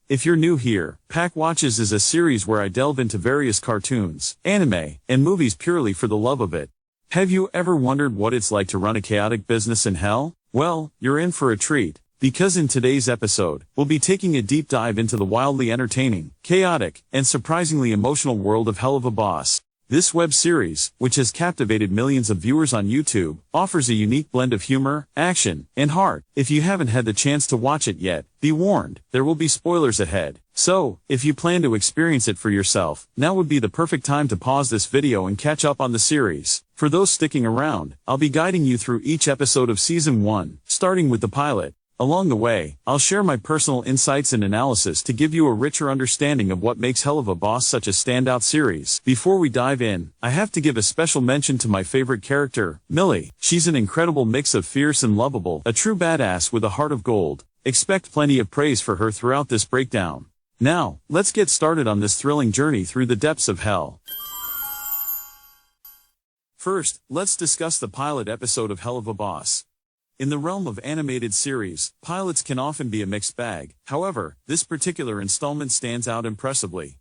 If you're new here, Pac-Watches is a series where I delve into various cartoons, anime, and movies purely for the love of it. Have you ever wondered what it's like to run a chaotic business in hell? Well, you're in for a treat. Because in today's episode, we'll be taking a deep dive into the wildly entertaining, chaotic, and surprisingly emotional world of Hell of a Boss. This web series, which has captivated millions of viewers on YouTube, offers a unique blend of humor, action, and heart. If you haven't had the chance to watch it yet, be warned, there will be spoilers ahead. So, if you plan to experience it for yourself, now would be the perfect time to pause this video and catch up on the series. For those sticking around, I'll be guiding you through each episode of Season 1, starting with the pilot. Along the way, I'll share my personal insights and analysis to give you a richer understanding of what makes Hell of a Boss such a standout series. Before we dive in, I have to give a special mention to my favorite character, Millie. She's an incredible mix of fierce and lovable, a true badass with a heart of gold. Expect plenty of praise for her throughout this breakdown. Now, let's get started on this thrilling journey through the depths of hell. First, let's discuss the pilot episode of Hell of a Boss. In the realm of animated series, pilots can often be a mixed bag. However, this particular installment stands out impressively.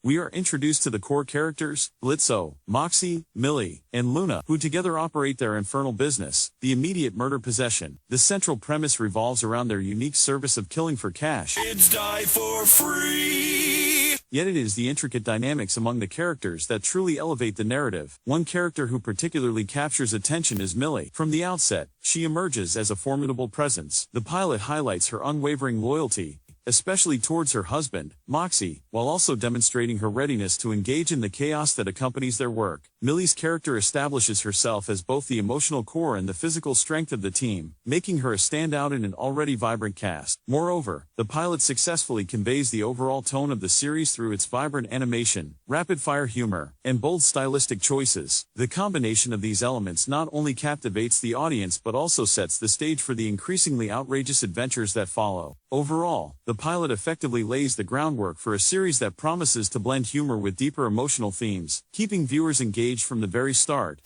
We are introduced to the core characters, Blitzo, Moxie, Millie, and Luna, who together operate their infernal business, the immediate murder possession. The central premise revolves around their unique service of killing for cash. Kids die for free! Yet it is the intricate dynamics among the characters that truly elevate the narrative. One character who particularly captures attention is Millie. From the outset, she emerges as a formidable presence. The pilot highlights her unwavering loyalty, especially towards her husband, Moxie, while also demonstrating her readiness to engage in the chaos that accompanies their work. Millie's character establishes herself as both the emotional core and the physical strength of the team, making her a standout in an already vibrant cast. Moreover, the pilot successfully conveys the overall tone of the series through its vibrant animation, rapid-fire humor, and bold stylistic choices. The combination of these elements not only captivates the audience but also sets the stage for the increasingly outrageous adventures that follow. Overall, the pilot effectively lays the groundwork for a series that promises to blend humor with deeper emotional themes, keeping viewers engaged from the very start.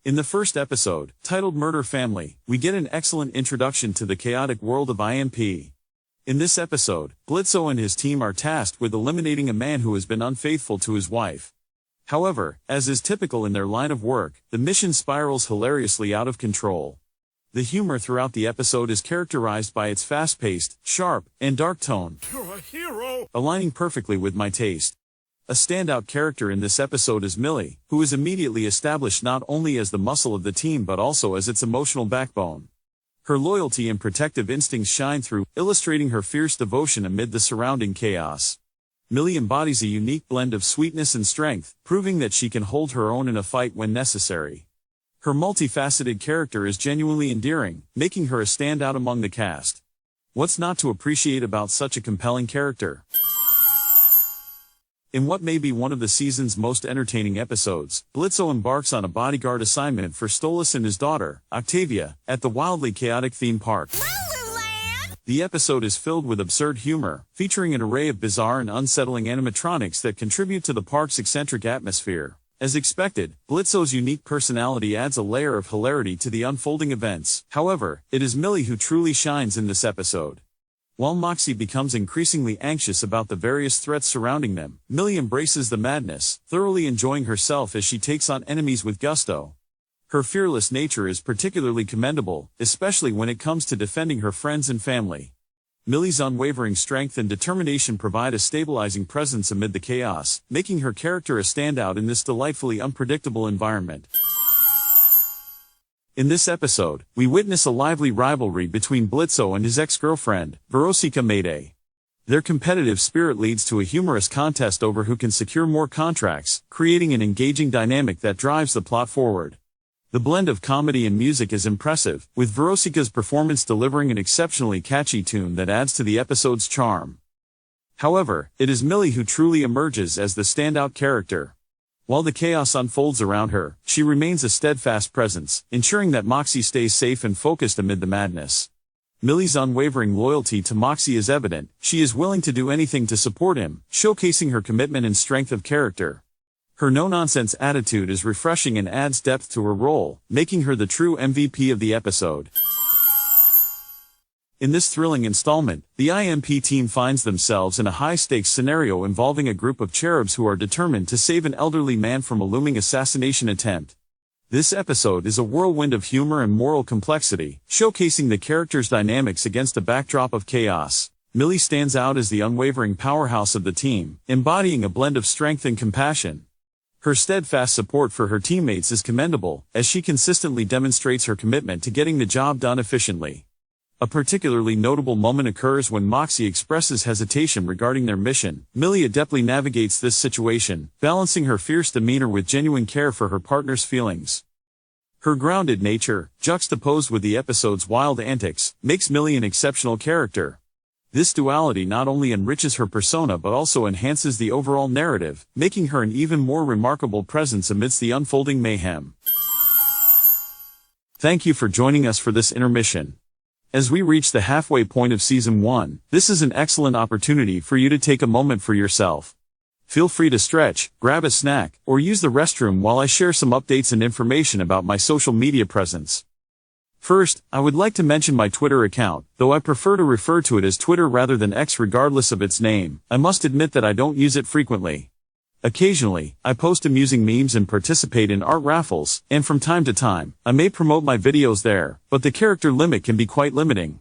In the first episode, titled Murder Family, we get an excellent introduction to the chaotic world of IMP. In this episode, Blitzo and his team are tasked with eliminating a man who has been unfaithful to his wife. However, as is typical in their line of work, the mission spirals hilariously out of control. The humor throughout the episode is characterized by its fast-paced, sharp, and dark tone, "You're a hero!" aligning perfectly with my taste. A standout character in this episode is Millie, who is immediately established not only as the muscle of the team but also as its emotional backbone. Her loyalty and protective instincts shine through, illustrating her fierce devotion amid the surrounding chaos. Millie embodies a unique blend of sweetness and strength, proving that she can hold her own in a fight when necessary. Her multifaceted character is genuinely endearing, making her a standout among the cast. What's not to appreciate about such a compelling character? In what may be one of the season's most entertaining episodes, Blitzo embarks on a bodyguard assignment for Stolas and his daughter, Octavia, at the wildly chaotic theme park. The episode is filled with absurd humor, featuring an array of bizarre and unsettling animatronics that contribute to the park's eccentric atmosphere. As expected, Blitzo's unique personality adds a layer of hilarity to the unfolding events. However, it is Millie who truly shines in this episode. While Moxie becomes increasingly anxious about the various threats surrounding them, Millie embraces the madness, thoroughly enjoying herself as she takes on enemies with gusto. Her fearless nature is particularly commendable, especially when it comes to defending her friends and family. Millie's unwavering strength and determination provide a stabilizing presence amid the chaos, making her character a standout in this delightfully unpredictable environment. In this episode, we witness a lively rivalry between Blitzo and his ex-girlfriend, Veronica Mayday. Their competitive spirit leads to a humorous contest over who can secure more contracts, creating an engaging dynamic that drives the plot forward. The blend of comedy and music is impressive, with Veronica's performance delivering an exceptionally catchy tune that adds to the episode's charm. However, it is Millie who truly emerges as the standout character. While the chaos unfolds around her, she remains a steadfast presence, ensuring that Moxie stays safe and focused amid the madness. Millie's unwavering loyalty to Moxie is evident. She is willing to do anything to support him, showcasing her commitment and strength of character. Her no-nonsense attitude is refreshing and adds depth to her role, making her the true MVP of the episode. In this thrilling installment, the IMP team finds themselves in a high-stakes scenario involving a group of cherubs who are determined to save an elderly man from a looming assassination attempt. This episode is a whirlwind of humor and moral complexity, showcasing the characters' dynamics against a backdrop of chaos. Millie stands out as the unwavering powerhouse of the team, embodying a blend of strength and compassion. Her steadfast support for her teammates is commendable, as she consistently demonstrates her commitment to getting the job done efficiently. A particularly notable moment occurs when Moxie expresses hesitation regarding their mission. Millie adeptly navigates this situation, balancing her fierce demeanor with genuine care for her partner's feelings. Her grounded nature, juxtaposed with the episode's wild antics, makes Millie an exceptional character. This duality not only enriches her persona but also enhances the overall narrative, making her an even more remarkable presence amidst the unfolding mayhem. Thank you for joining us for this intermission. As we reach the halfway point of Season 1, this is an excellent opportunity for you to take a moment for yourself. Feel free to stretch, grab a snack, or use the restroom while I share some updates and information about my social media presence. First, I would like to mention my Twitter account, though I prefer to refer to it as Twitter rather than X regardless of its name. I must admit that I don't use it frequently. Occasionally, I post amusing memes and participate in art raffles, and from time to time, I may promote my videos there, but the character limit can be quite limiting.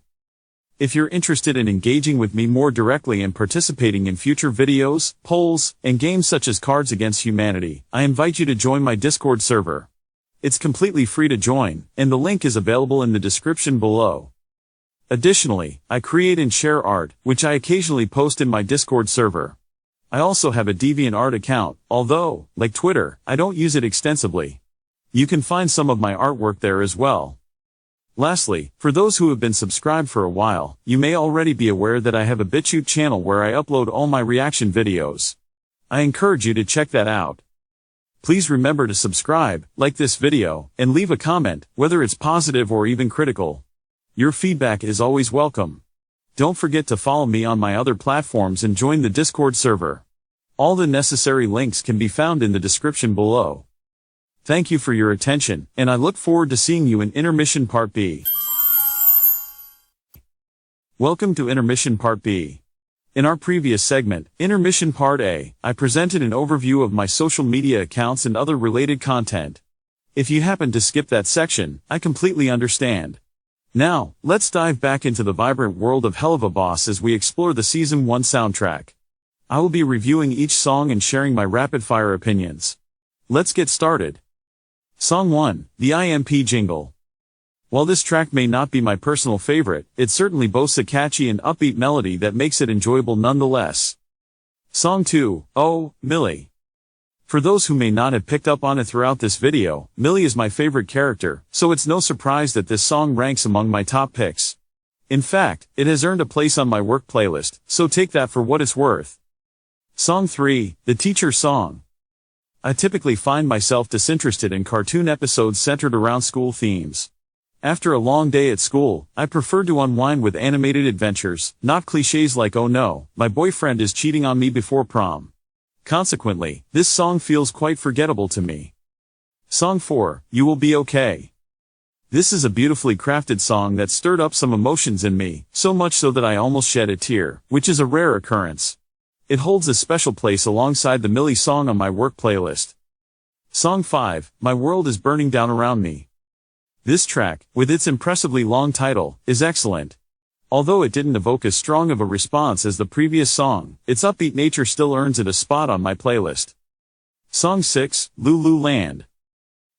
If you're interested in engaging with me more directly and participating in future videos, polls, and games such as Cards Against Humanity, I invite you to join my Discord server. It's completely free to join, and the link is available in the description below. Additionally, I create and share art, which I occasionally post in my Discord server. I also have a DeviantArt account, although, like Twitter, I don't use it extensively. You can find some of my artwork there as well. Lastly, for those who have been subscribed for a while, you may already be aware that I have a BitChute channel where I upload all my reaction videos. I encourage you to check that out. Please remember to subscribe, like this video, and leave a comment, whether it's positive or even critical. Your feedback is always welcome. Don't forget to follow me on my other platforms and join the Discord server. All the necessary links can be found in the description below. Thank you for your attention, and I look forward to seeing you in Intermission Part B. Welcome to Intermission Part B. In our previous segment, Intermission Part A, I presented an overview of my social media accounts and other related content. If you happen to skip that section, I completely understand. Now, let's dive back into the vibrant world of Hell of a Boss as we explore the Season 1 soundtrack. I will be reviewing each song and sharing my rapid-fire opinions. Let's get started. Song 1, the IMP Jingle. While this track may not be my personal favorite, it certainly boasts a catchy and upbeat melody that makes it enjoyable nonetheless. Song 2, Oh, Millie. For those who may not have picked up on it throughout this video, Millie is my favorite character, so it's no surprise that this song ranks among my top picks. In fact, it has earned a place on my work playlist, so take that for what it's worth. Song 3, the Teacher Song. I typically find myself disinterested in cartoon episodes centered around school themes. After a long day at school, I prefer to unwind with animated adventures, not cliches like "oh no, my boyfriend is cheating on me before prom." Consequently, this song feels quite forgettable to me. Song 4, You Will Be Okay. This is a beautifully crafted song that stirred up some emotions in me, so much so that I almost shed a tear, which is a rare occurrence. It holds a special place alongside the Millie song on my work playlist. Song 5, My World is Burning Down Around Me. This track, with its impressively long title, is excellent. Although it didn't evoke as strong of a response as the previous song, its upbeat nature still earns it a spot on my playlist. Song 6, Lulu Land.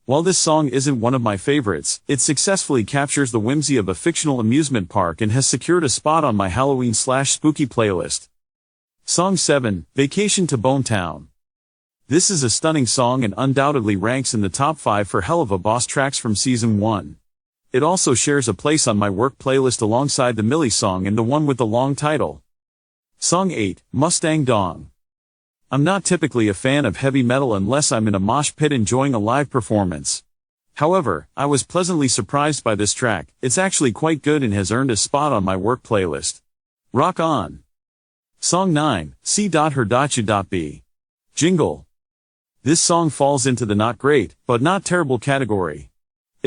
While this song isn't one of my favorites, it successfully captures the whimsy of a fictional amusement park and has secured a spot on my Halloween/spooky playlist. Song 7, Vacation to Bonetown. This is a stunning song and undoubtedly ranks in the top 5 for Hell of a Boss tracks from Season 1. It also shares a place on my work playlist alongside the Millie song and the one with the long title. Song 8, Mustang Dong. I'm not typically a fan of heavy metal unless I'm in a mosh pit enjoying a live performance. However, I was pleasantly surprised by this track. It's actually quite good and has earned a spot on my work playlist. Rock on. Song 9, C.Her.U.B. Jingle. This song falls into the not great, but not terrible category.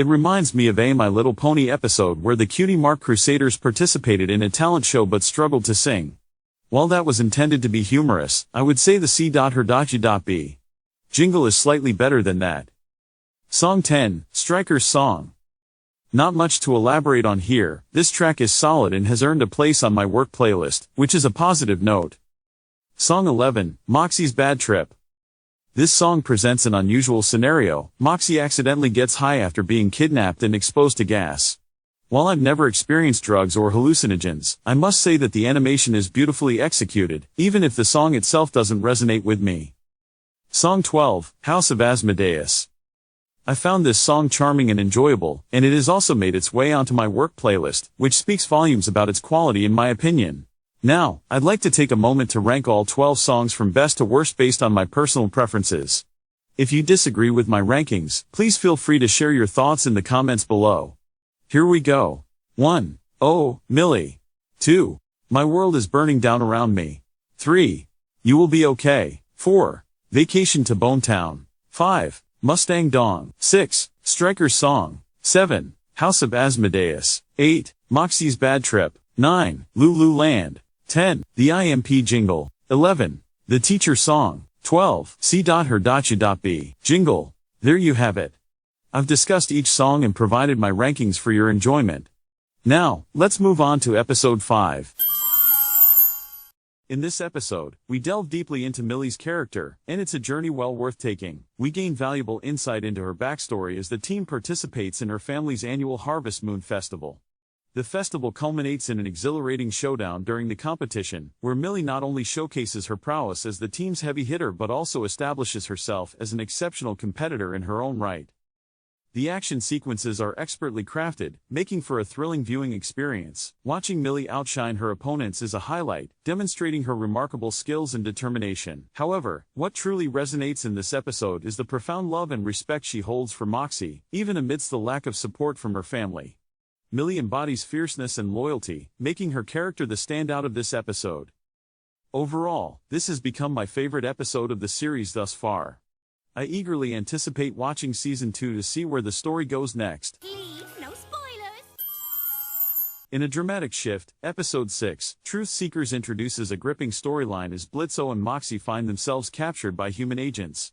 It reminds me of a My Little Pony episode where the Cutie Mark Crusaders participated in a talent show but struggled to sing. While that was intended to be humorous, I would say the C.Her.U.B. jingle is slightly better than that. Song 10, Striker's Song. Not much to elaborate on here, this track is solid and has earned a place on my work playlist, which is a positive note. Song 11, Moxie's Bad Trip. This song presents an unusual scenario. Moxie accidentally gets high after being kidnapped and exposed to gas. While I've never experienced drugs or hallucinogens, I must say that the animation is beautifully executed, even if the song itself doesn't resonate with me. Song 12, House of Asmodeus. I found this song charming and enjoyable, and it has also made its way onto my work playlist, which speaks volumes about its quality in my opinion. Now, I'd like to take a moment to rank all 12 songs from best to worst based on my personal preferences. If you disagree with my rankings, please feel free to share your thoughts in the comments below. Here we go. 1. Oh, Millie. 2. My World is Burning Down Around Me. 3. You Will Be Okay. 4. Vacation to Bonetown. 5. Mustang Dong. 6. Striker's Song. 7. House of Asmodeus. 8. Moxie's Bad Trip. 9. Lululand. 10. The IMP Jingle. 11. The Teacher Song. 12. C.Her.U.B. Jingle. There you have it. I've discussed each song and provided my rankings for your enjoyment. Now, let's move on to episode 5. In this episode, we delve deeply into Millie's character, and it's a journey well worth taking. We gain valuable insight into her backstory as the team participates in her family's annual Harvest Moon Festival. The festival culminates in an exhilarating showdown during the competition, where Millie not only showcases her prowess as the team's heavy hitter but also establishes herself as an exceptional competitor in her own right. The action sequences are expertly crafted, making for a thrilling viewing experience. Watching Millie outshine her opponents is a highlight, demonstrating her remarkable skills and determination. However, what truly resonates in this episode is the profound love and respect she holds for Moxie, even amidst the lack of support from her family. Millie embodies fierceness and loyalty, making her character the standout of this episode. Overall, this has become my favorite episode of the series thus far. I eagerly anticipate watching Season 2 to see where the story goes next. Please, no spoilers! In a dramatic shift, Episode 6, Truth Seekers introduces a gripping storyline as Blitzo and Moxie find themselves captured by human agents.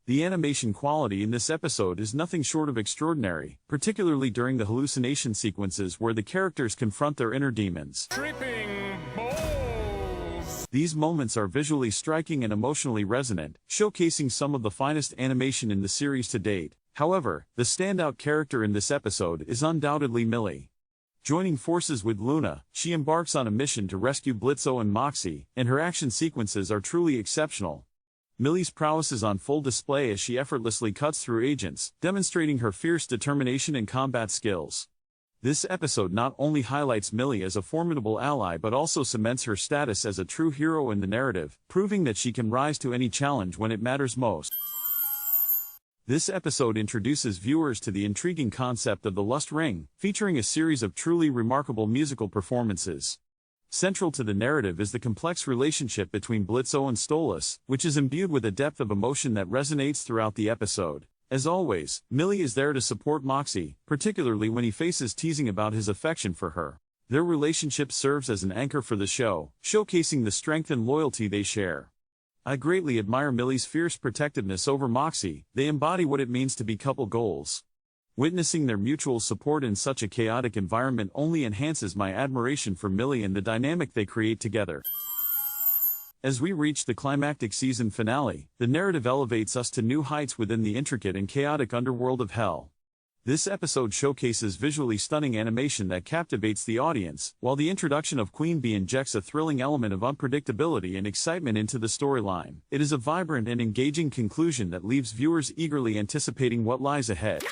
The animation quality in this episode is nothing short of extraordinary, particularly during the hallucination sequences where the characters confront their inner demons. Tripping balls! These moments are visually striking and emotionally resonant, showcasing some of the finest animation in the series to date. However, the standout character in this episode is undoubtedly Millie. Joining forces with Luna, she embarks on a mission to rescue Blitzo and Moxie, and her action sequences are truly exceptional. Millie's prowess is on full display as she effortlessly cuts through agents, demonstrating her fierce determination and combat skills. This episode not only highlights Millie as a formidable ally but also cements her status as a true hero in the narrative, proving that she can rise to any challenge when it matters most. This episode introduces viewers to the intriguing concept of the Lust Ring, featuring a series of truly remarkable musical performances. Central to the narrative is the complex relationship between Blitzo and Stolas, which is imbued with a depth of emotion that resonates throughout the episode. As always, Millie is there to support Moxie, particularly when he faces teasing about his affection for her. Their relationship serves as an anchor for the show, showcasing the strength and loyalty they share. I greatly admire Millie's fierce protectiveness over Moxie. They embody what it means to be couple goals. Witnessing their mutual support in such a chaotic environment only enhances my admiration for Millie and the dynamic they create together. As we reach the climactic season finale, the narrative elevates us to new heights within the intricate and chaotic underworld of Hell. This episode showcases visually stunning animation that captivates the audience, while the introduction of Queen Bee injects a thrilling element of unpredictability and excitement into the storyline. It is a vibrant and engaging conclusion that leaves viewers eagerly anticipating what lies ahead.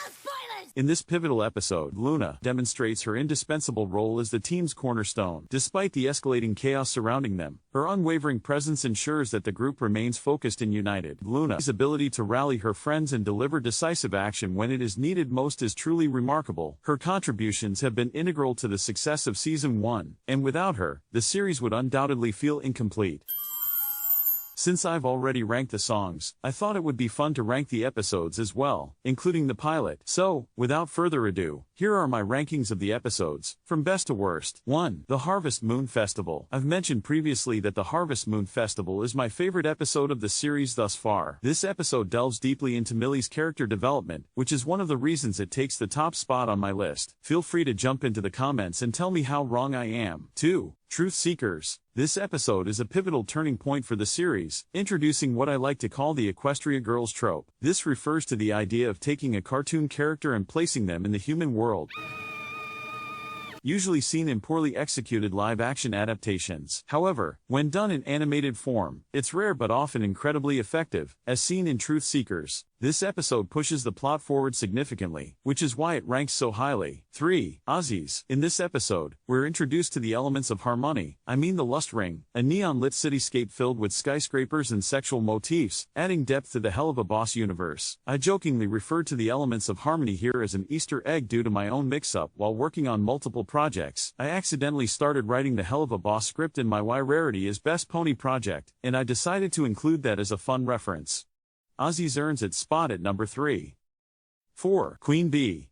In this pivotal episode, Luna demonstrates her indispensable role as the team's cornerstone. Despite the escalating chaos surrounding them, her unwavering presence ensures that the group remains focused and united. Luna's ability to rally her friends and deliver decisive action when it is needed most is truly remarkable. Her contributions have been integral to the success of Season 1, and without her, the series would undoubtedly feel incomplete. Since I've already ranked the songs, I thought it would be fun to rank the episodes as well, including the pilot. So, without further ado, here are my rankings of the episodes, from best to worst. 1. The Harvest Moon Festival. I've mentioned previously that the Harvest Moon Festival is my favorite episode of the series thus far. This episode delves deeply into Millie's character development, which is one of the reasons it takes the top spot on my list. Feel free to jump into the comments and tell me how wrong I am. 2. Truth Seekers. This episode is a pivotal turning point for the series, introducing what I like to call the Equestria Girls trope. This refers to the idea of taking a cartoon character and placing them in the human world, usually seen in poorly executed live-action adaptations. However, when done in animated form, it's rare but often incredibly effective, as seen in Truth Seekers. This episode pushes the plot forward significantly, which is why it ranks so highly. 3. Aussies. In this episode, we're introduced to the elements of harmony, the Lust Ring, a neon-lit cityscape filled with skyscrapers and sexual motifs, adding depth to the Hell of a Boss universe. I jokingly referred to the elements of harmony here as an Easter egg due to my own mix-up while working on multiple projects. I accidentally started writing the Hell of a Boss script in my Why Rarity is Best Pony project, and I decided to include that as a fun reference. Aussies earns its spot at number 3. 4. Queen Bee.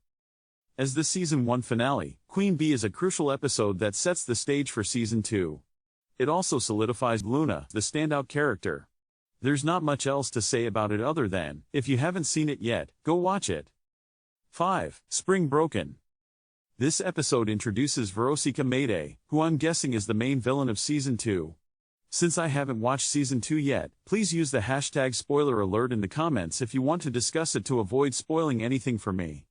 As the Season 1 finale, Queen Bee is a crucial episode that sets the stage for Season 2. It also solidifies Luna, the standout character. There's not much else to say about it other than, if you haven't seen it yet, go watch it. 5. Spring Broken. This episode introduces Verosika Mayday, who I'm guessing is the main villain of Season 2. Since I haven't watched Season 2 yet, please use the hashtag #spoileralert in the comments if you want to discuss it to avoid spoiling anything for me.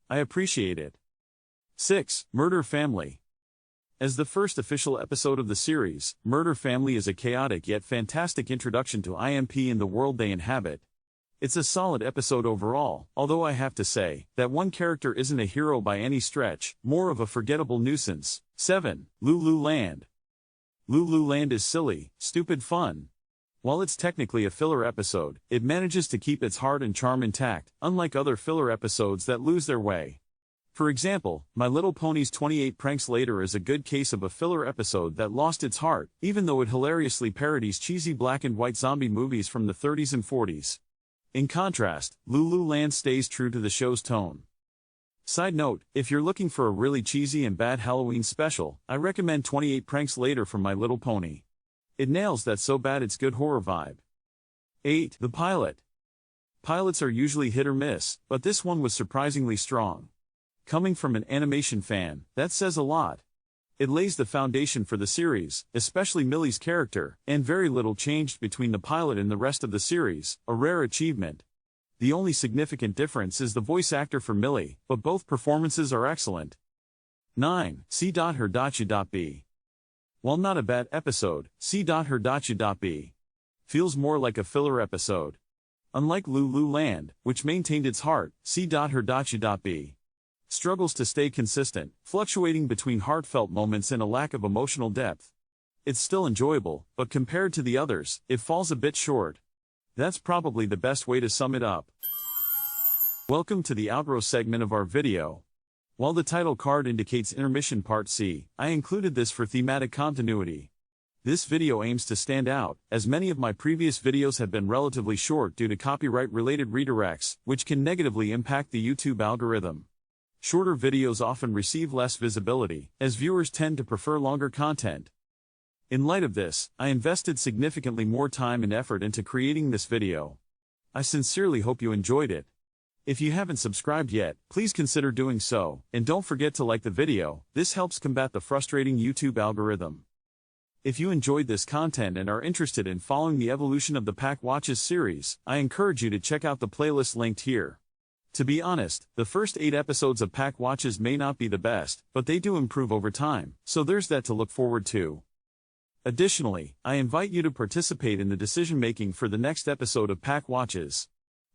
I appreciate it. 6. Murder Family. As the first official episode of the series, Murder Family is a chaotic yet fantastic introduction to IMP and the world they inhabit. It's a solid episode overall, although I have to say that one character isn't a hero by any stretch, more of a forgettable nuisance. 7. Lulu Land. Lulu Land is silly, stupid fun. While it's technically a filler episode, it manages to keep its heart and charm intact, unlike other filler episodes that lose their way. For example, My Little Pony's 28 Pranks Later is a good case of a filler episode that lost its heart, even though it hilariously parodies cheesy black and white zombie movies from the 30s and 40s. In contrast, Lulu Land stays true to the show's tone. Side note, if you're looking for a really cheesy and bad Halloween special, I recommend 28 Pranks Later from My Little Pony. It nails that so bad it's good horror vibe. 8. The Pilot. Pilots are usually hit or miss, but this one was surprisingly strong. Coming from an animation fan, that says a lot. It lays the foundation for the series, especially Millie's character, and very little changed between the pilot and the rest of the series, a rare achievement. The only significant difference is the voice actor for Millie, but both performances are excellent. 9. C.Her.U.B. While not a bad episode, C.Her.U.B. feels more like a filler episode. Unlike Lulu Land, which maintained its heart, C.Her.U.B. struggles to stay consistent, fluctuating between heartfelt moments and a lack of emotional depth. It's still enjoyable, but compared to the others, it falls a bit short. That's probably the best way to sum it up. Welcome to the outro segment of our video. While the title card indicates Intermission Part C, I included this for thematic continuity. This video aims to stand out, as many of my previous videos have been relatively short due to copyright-related redirects, which can negatively impact the YouTube algorithm. Shorter videos often receive less visibility, as viewers tend to prefer longer content. In light of this, I invested significantly more time and effort into creating this video. I sincerely hope you enjoyed it. If you haven't subscribed yet, please consider doing so, and don't forget to like the video. This helps combat the frustrating YouTube algorithm. If you enjoyed this content and are interested in following the evolution of the Pac-Watches series, I encourage you to check out the playlist linked here. To be honest, the first 8 episodes of Pac-Watches may not be the best, but they do improve over time, so there's that to look forward to. Additionally, I invite you to participate in the decision-making for the next episode of Pac-Watches.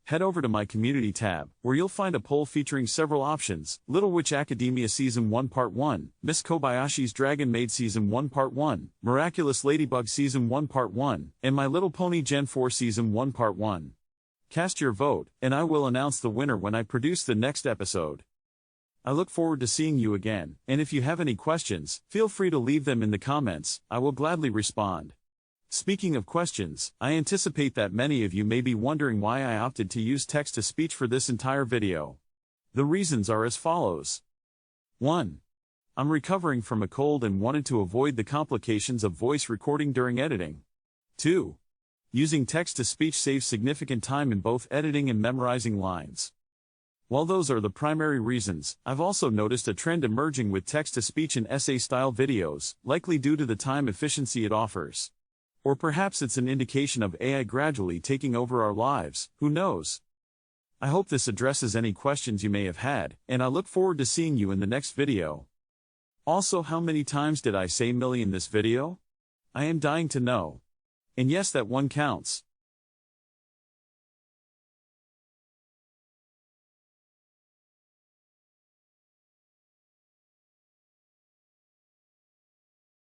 Head over to my community tab, where you'll find a poll featuring several options: Little Witch Academia Season 1 Part 1, Miss Kobayashi's Dragon Maid Season 1 Part 1, Miraculous Ladybug Season 1 Part 1, and My Little Pony Gen 4 Season 1 Part 1. Cast your vote, and I will announce the winner when I produce the next episode. I look forward to seeing you again, and if you have any questions, feel free to leave them in the comments. I will gladly respond. Speaking of questions, I anticipate that many of you may be wondering why I opted to use text-to-speech for this entire video. The reasons are as follows. 1. I'm recovering from a cold and wanted to avoid the complications of voice recording during editing. 2. Using text-to-speech saves significant time in both editing and memorizing lines. While those are the primary reasons, I've also noticed a trend emerging with text-to-speech in essay-style videos, likely due to the time efficiency it offers. Or perhaps it's an indication of AI gradually taking over our lives, who knows? I hope this addresses any questions you may have had, and I look forward to seeing you in the next video. Also, how many times did I say million in this video? I am dying to know. And yes, that one counts.